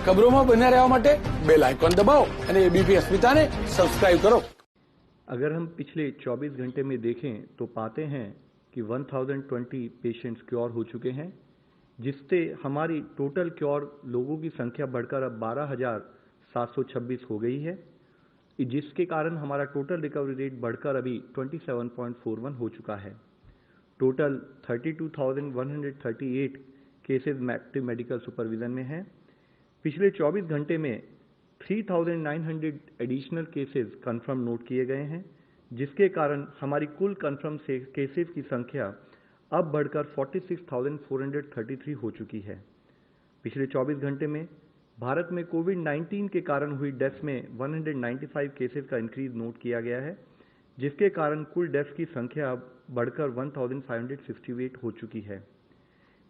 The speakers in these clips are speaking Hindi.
ખબરોમાં બન્યા રહેવા માટે બેલ આઇકોન દબાવો અને એબીપી અસ્મિતાને સબસ્ક્રાઇબ કરો। अगर हम पिछले 24 घंटे में देखें तो पाते हैं कि 1020 पेशेंट्स क्योर हो चुके हैं, जिससे हमारी टोटल क्योर लोगों की संख्या बढ़कर अब 12,726 हो गई है, जिसके कारण हमारा टोटल रिकवरी रेट बढ़कर अभी 27.41 हो चुका है। Total 32,138 cases active medical supervision में हैं। पिछले 24 घंटे में 3,900 एडिशनल केसेस कंफर्म नोट किए गए हैं, जिसके कारण हमारी कुल कंफर्म केसेस की संख्या अब बढ़कर 46,433 हो चुकी है। पिछले 24 घंटे में भारत में कोविड-19 के कारण हुई डेथ्स में 195 केसेस का इंक्रीज नोट किया गया है, जिसके कारण कुल डेथ्स की संख्या अब बढ़कर 1,568 हो चुकी है।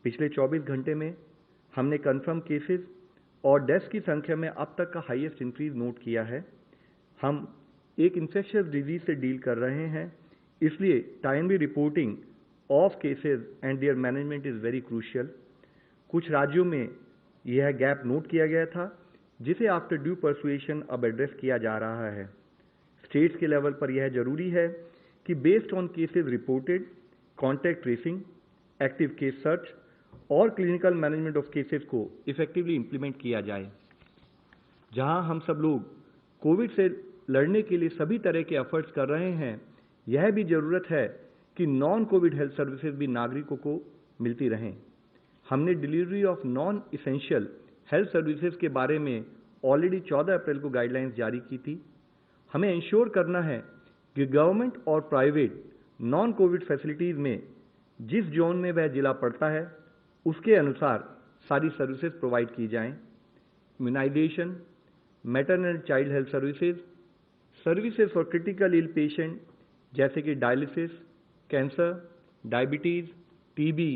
पिछले 24 घंटे में हमने कंफर्म केसेस और डेथ्स की संख्या में अब तक का हाईएस्ट इंक्रीज नोट किया है। हम एक इन्फेक्शियस डिजीज से डील कर रहे हैं, इसलिए timely reporting of cases and there management is very crucial. कुछ राज्यों में यह गैप नोट किया गया था, जिसे आफ्टर ड्यू परसुएशन अब एड्रेस किया जा रहा है। स्टेट्स के लेवल पर यह जरूरी है कि based on cases reported, contact tracing, active case search और क्लिनिकल मैनेजमेंट ऑफ केसेस को इफेक्टिवली इंप्लीमेंट किया जाए। जहां हम सब लोग कोविड से लड़ने के लिए सभी तरह के एफर्ट्स कर रहे हैं, यह भी जरूरत है कि नॉन कोविड हेल्थ सर्विसेज भी नागरिकों को मिलती रहें। हमने delivery of non essential health services के बारे में ऑलरेडी 14 अप्रैल को गाइडलाइंस जारी की थी। हमें इंश्योर करना है कि गवर्नमेंट और प्राइवेट नॉन कोविड फैसिलिटीज में जिस जोन में वह जिला पड़ता है, उसके अनुसार सारी सर्विसेज प्रोवाइड की जाएं। Immunisation, maternal and child health services, services for critical ill patient जैसे कि डायलिसिस, कैंसर, डायबिटीज, टीबी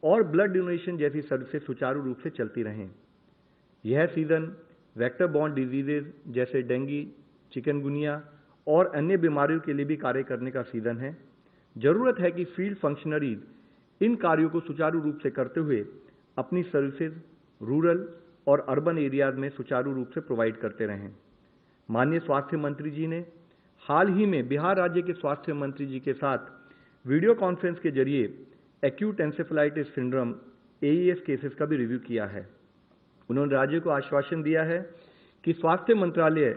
और ब्लड डोनेशन जैसी सर्विसेज सुचारू रूप से चलती रहें। यह सीजन वेक्टर बॉर्न डिजीजेज जैसे डेंगू, चिकनगुनिया और अन्य बीमारियों के लिए भी कार्य करने का सीजन है। जरूरत है कि फील्ड फंक्शनरीज इन कार्यों को सुचारू रूप से करते हुए अपनी सर्विसेज रूरल और अर्बन एरियाज में सुचारू रूप से प्रोवाइड करते रहें। माननीय स्वास्थ्य मंत्री जी ने हाल ही में बिहार राज्य के स्वास्थ्य मंत्री जी के साथ वीडियो कॉन्फ्रेंस के जरिए acute encephalitis syndrome AES cases का भी रिव्यू किया है। उन्होंने राज्य को आश्वासन दिया है कि स्वास्थ्य मंत्रालय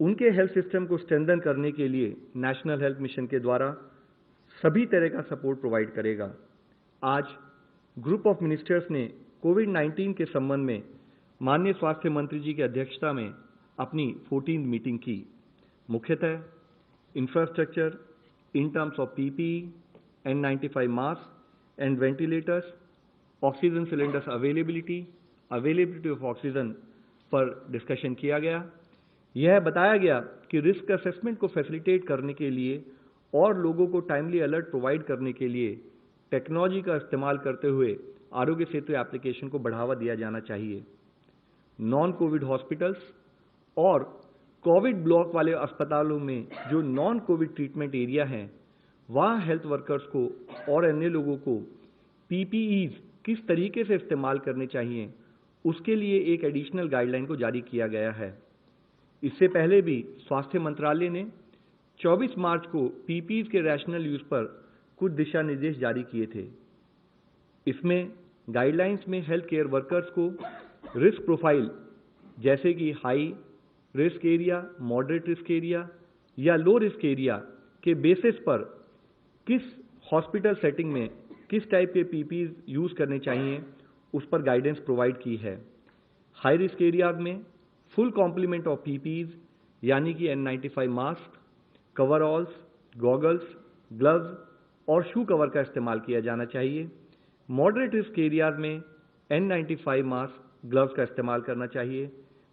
उनके हेल्थ सिस्टम को स्ट्रेंथन करने के लिए नेशनल हेल्थ मिशन के द्वारा सभी तरह का सपोर्ट प्रोवाइड करेगा। आज ग्रुप ऑफ मिनिस्टर्स ने कोविड-19 के संबंध में माननीय स्वास्थ्य मंत्री जी की अध्यक्षता में अपनी 14वीं मीटिंग की। मुख्यतः infrastructure in terms of PPE, N95 mask and ventilators, oxygen cylinders availability of oxygen पर डिस्कशन किया गया। यह बताया गया कि रिस्क असेसमेंट को फैसिलिटेट करने के लिए और लोगों को टाइमली अलर्ट प्रोवाइड करने के लिए टेक्नोलॉजी का इस्तेमाल करते हुए आरोग्य सेतु एप्लीकेशन को बढ़ावा दिया जाना चाहिए। नॉन कोविड हॉस्पिटल्स और कोविड ब्लॉक वाले अस्पतालों में जो नॉन कोविड ट्रीटमेंट एरिया हैं, वहाँ हेल्थ वर्कर्स को और अन्य लोगों को PPEs किस तरीके से इस्तेमाल करने चाहिए, उसके लिए एक एडिशनल गाइडलाइन को जारी किया गया है। इससे पहले भी स्वास्थ्य मंत्रालय ने 24 मार्च को PPEs के रैशनल यूज पर कुछ दिशा निर्देश जारी किए थे। इसमें गाइडलाइंस में हेल्थ केयर वर्कर्स को रिस्क प्रोफाइल जैसे कि high risk area, moderate risk area या लो रिस्क एरिया के बेसिस पर किस हॉस्पिटल सेटिंग में किस टाइप के PPEs यूज करने चाहिए, उस पर गाइडेंस प्रोवाइड की है। हाई रिस्क एरियाज में फुल कॉम्प्लीमेंट ऑफ PPEs यानी कि N95 मास्क, कवरऑल्स, गॉगल्स, ग्लव्स और शू कवर का इस्तेमाल किया जाना चाहिए। मॉडरेट रिस्क एरियाज में N95 मास्क, ग्लव्स का इस्तेमाल करना चाहिए।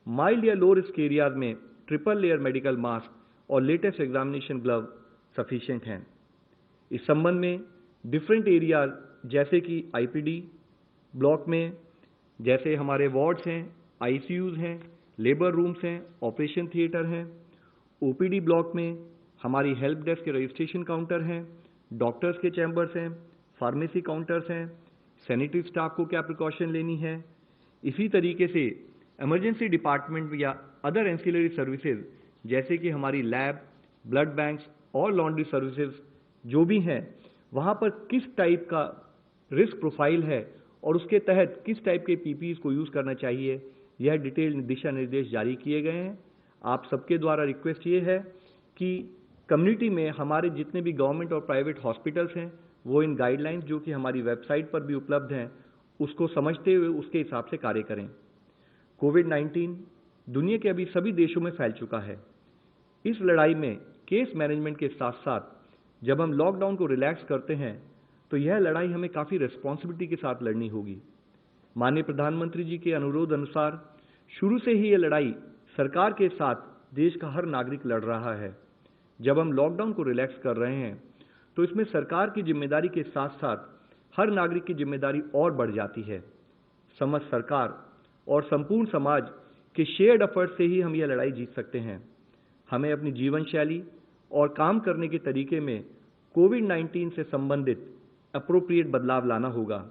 माइल्ड या लो रिस्क एरियाज में ट्रिपल लेयर मेडिकल मास्क और लेटेस्ट एग्जामिनेशन ग्लव सफिशिएंट हैं। इस संबंध में डिफरेंट एरियाज जैसे कि IPD ब्लॉक में जैसे हमारे वार्ड्स हैं, ICUs हैं, लेबर रूम्स हैं, ऑपरेशन थिएटर हैं। OPD ब्लॉक में हमारी हेल्प डेस्क के रजिस्ट्रेशन काउंटर हैं, डॉक्टर्स के चैम्बर्स हैं, फार्मेसी काउंटर्स हैं, सैनिटरी स्टाफ को क्या प्रिकॉशन लेनी है। इसी तरीके से इमरजेंसी डिपार्टमेंट या अदर एंसिलरी सर्विसेज जैसे कि हमारी लैब, ब्लड बैंक्स और लॉन्ड्री सर्विसेज जो भी हैं, वहाँ पर किस टाइप का रिस्क प्रोफाइल है और उसके तहत किस टाइप के पीपीईज को यूज़ करना चाहिए, यह डिटेल दिशा निर्देश जारी किए गए हैं। आप सबके द्वारा रिक्वेस्ट ये है कि कम्युनिटी में हमारे जितने भी गवर्नमेंट और प्राइवेट हॉस्पिटल्स हैं, वो इन गाइडलाइंस जो कि हमारी वेबसाइट पर भी उपलब्ध हैं, उसको समझते हुए उसके हिसाब से कार्य करें। कोविड-19 दुनिया के अभी सभी देशों में फैल चुका है। इस लड़ाई में केस मैनेजमेंट के साथ साथ जब हम लॉकडाउन को रिलैक्स करते हैं तो यह लड़ाई हमें काफ़ी रिस्पॉन्सिबिलिटी के साथ लड़नी होगी। माननीय प्रधानमंत्री जी के अनुरोध अनुसार शुरू से ही यह लड़ाई सरकार के साथ देश का हर नागरिक लड़ रहा है। जब हम लॉकडाउन को रिलैक्स कर रहे हैं तो इसमें सरकार की जिम्मेदारी के साथ साथ हर नागरिक की जिम्मेदारी और बढ़ जाती है। समस्त सरकार और संपूर्ण समाज के शेयर्ड एफर्ट से ही हम यह लड़ाई जीत सकते हैं। हमें अपनी जीवन शैली और काम करने के तरीके में कोविड-19 से संबंधित अप्रोप्रिएट बदलाव लाना होगा।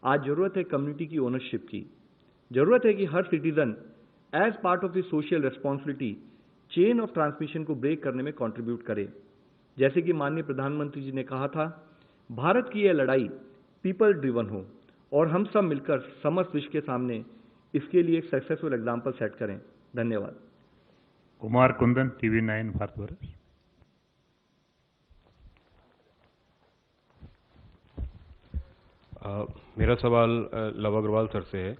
आज जरूरत है कम्युनिटी की ओनरशिप की। जरूरत है कि हर citizen as part of the social responsibility chain of transmission को ब्रेक करने में कंट्रीब्यूट करे। जैसे कि माननीय प्रधानमंत्री जी ने कहा था, भारत की यह लड़ाई पीपल ड्रिवन हो और हम सब मिलकर समस्त विश्व के सामने इसके लिए एक सक्सेसफुल एग्जाम्पल सेट करें। धन्यवाद। कुमार कुंदन, TV9 भारतवर्ष। मेरा सवाल लव अग्रवाल सर से है।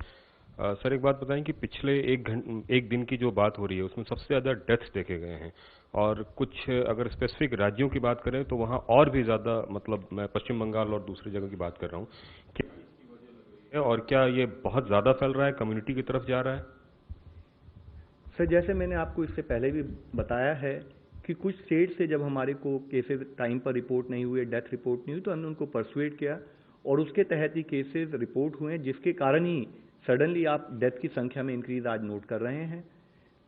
सर एक बात बताएं कि पिछले एक दिन की जो बात हो रही है उसमें सबसे ज़्यादा डेथ्स देखे गए हैं और कुछ अगर स्पेसिफिक राज्यों की बात करें तो वहाँ और भी ज़्यादा, मतलब मैं पश्चिम बंगाल और दूसरी जगह की बात कर रहा हूँ, क्या इसकी वजह लग रही है और क्या ये बहुत ज़्यादा फैल रहा है, कम्युनिटी की तरफ जा रहा है? सर जैसे मैंने आपको इससे पहले भी बताया है कि कुछ स्टेट से जब हमारे को केसेस टाइम पर रिपोर्ट नहीं हुए, डेथ रिपोर्ट नहीं हुई, तो हमने उनको परसुएट किया और उसके तहत ही केसेस रिपोर्ट हुए, जिसके कारण ही सडनली आप डेथ की संख्या में इंक्रीज आज नोट कर रहे हैं।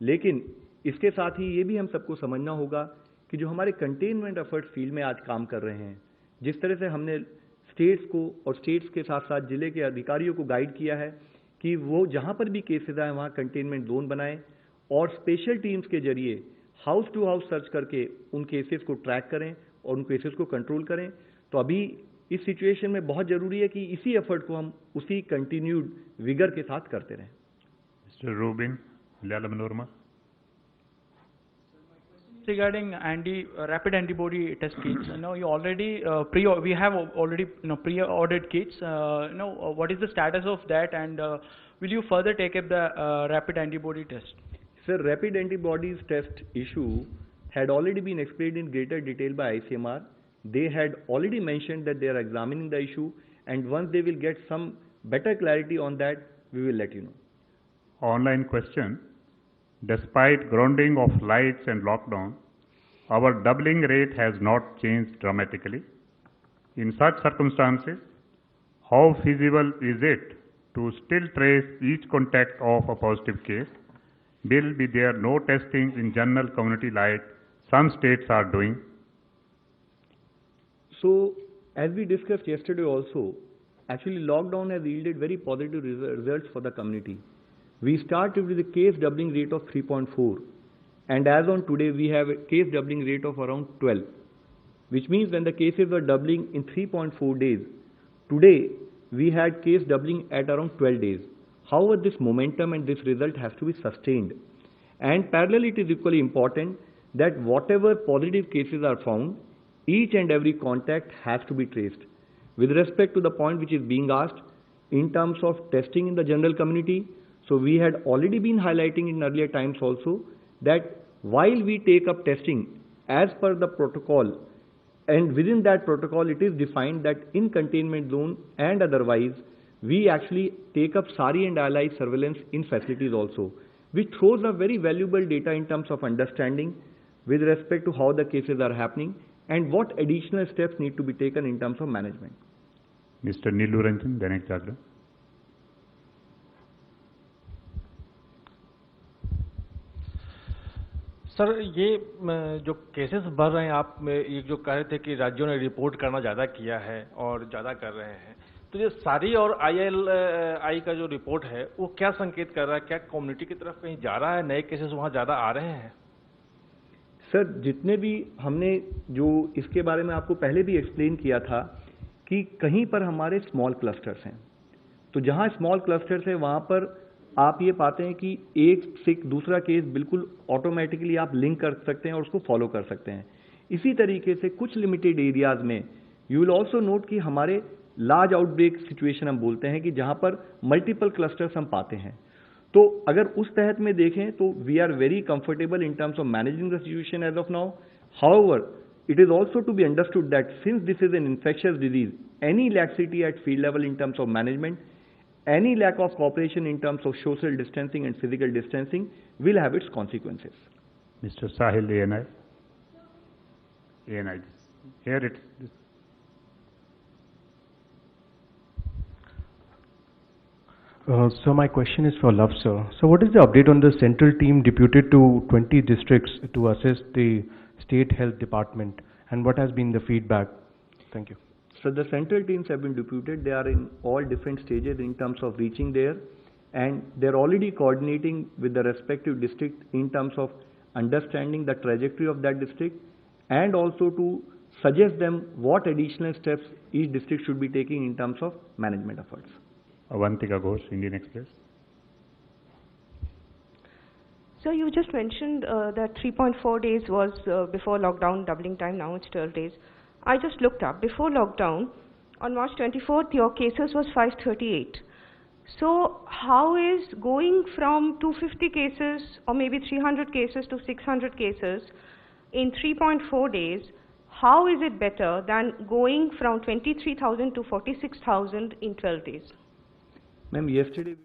लेकिन इसके साथ ही ये भी हम सबको समझना होगा कि जो हमारे कंटेनमेंट एफर्ट फील्ड में आज काम कर रहे हैं, जिस तरह से हमने स्टेट्स को और स्टेट्स के साथ साथ जिले के अधिकारियों को गाइड किया है कि वो जहाँ पर भी केसेस आए वहाँ कंटेनमेंट जोन बनाएं और स्पेशल टीम्स के जरिए हाउस टू हाउस सर्च करके उन केसेस को ट्रैक करें और उन केसेस को कंट्रोल करें। तो अभी इस सिचुएशन में बहुत जरूरी है कि इसी एफर्ट को हम उसी कंटिन्यूड विगर के साथ करते रहें। Mister Rubin Malayalam. Regarding rapid antibody test kits, you already we have already pre-ordered kits. What is the status of that, and will you further take up the rapid antibody test? Sir, rapid antibodies test issue had already been explained in greater detail by ICMR. They had already mentioned that they are examining the issue, and once they will get some better clarity on that, we will let you know. Online question. Despite grounding of lights and lockdown, our doubling rate has not changed dramatically. In such circumstances, how feasible is it to still trace each contact of a positive case? Will be there no testing in general community like some states are doing? So, as we discussed yesterday also, actually lockdown has yielded very positive results for the community. We started with a case doubling rate of 3.4, and as on today we have a case doubling rate of around 12, which means when the cases were doubling in 3.4 days, today we had case doubling at around 12 days. However, this momentum and this result has to be sustained, and parallelly it is equally important that whatever positive cases are found, each and every contact has to be traced. With respect to the point which is being asked in terms of testing in the general community, so we had already been highlighting in earlier times also that while we take up testing as per the protocol, and within that protocol it is defined that in containment zone and otherwise we actually take up SARI and allied surveillance in facilities also, which throws up very valuable data in terms of understanding with respect to how the cases are happening and what additional steps need to be taken in terms of management. Mr. Nilu Ranjan, Dainik Jagran. Sir ये जो केसेस बढ़ रहे हैं, आप ये जो कह रहे थे कि राज्यों ने रिपोर्ट करना ज़्यादा किया है और ज़्यादा कर रहे हैं, तो ये सारी और ILI का जो रिपोर्ट है वो क्या संकेत कर रहा है? क्या कम्युनिटी की तरफ कहीं जा रहा है? नए केसेस वहाँ ज़्यादा आ रहे हैं? सर, जितने भी हमने जो इसके बारे में आपको पहले भी एक्सप्लेन किया था कि कहीं पर हमारे स्मॉल क्लस्टर्स हैं, तो जहां स्मॉल क्लस्टर्स है वहां पर आप ये पाते हैं कि एक से दूसरा केस बिल्कुल ऑटोमेटिकली आप लिंक कर सकते हैं और उसको फॉलो कर सकते हैं। इसी तरीके से कुछ लिमिटेड एरियाज में यू विल ऑल्सो नोट कि हमारे लार्ज आउटब्रेक सिचुएशन हम बोलते हैं कि जहां पर मल्टीपल क्लस्टर्स हम पाते हैं। तो अगर उस तहत में देखें तो we are very comfortable in terms of managing the situation as of now. However, it is also to be understood that since this is an infectious disease, any laxity at field level in terms of management, any lack of cooperation in terms of social distancing and physical distancing will have its consequences. Mr. Sahil, ANI. ANI. Here it's. So my question is for Love, sir. So what is the update on the central team deputed to 20 districts to assist the State Health Department, and what has been the feedback? Thank you. So the central teams have been deputed. They are in all different stages in terms of reaching there, and they're already coordinating with the respective district in terms of understanding the trajectory of that district, and also to suggest them what additional steps each district should be taking in terms of management efforts. Avantika Ghosh, Indian Express. So you just mentioned that 3.4 days was before lockdown, doubling time, now it's 12 days. I just looked up, before lockdown, on March 24th, your cases was 538. So how is going from 250 cases or maybe 300 cases to 600 cases in 3.4 days, how is it better than going from 23,000 to 46,000 in 12 days? Ma'am, yesterday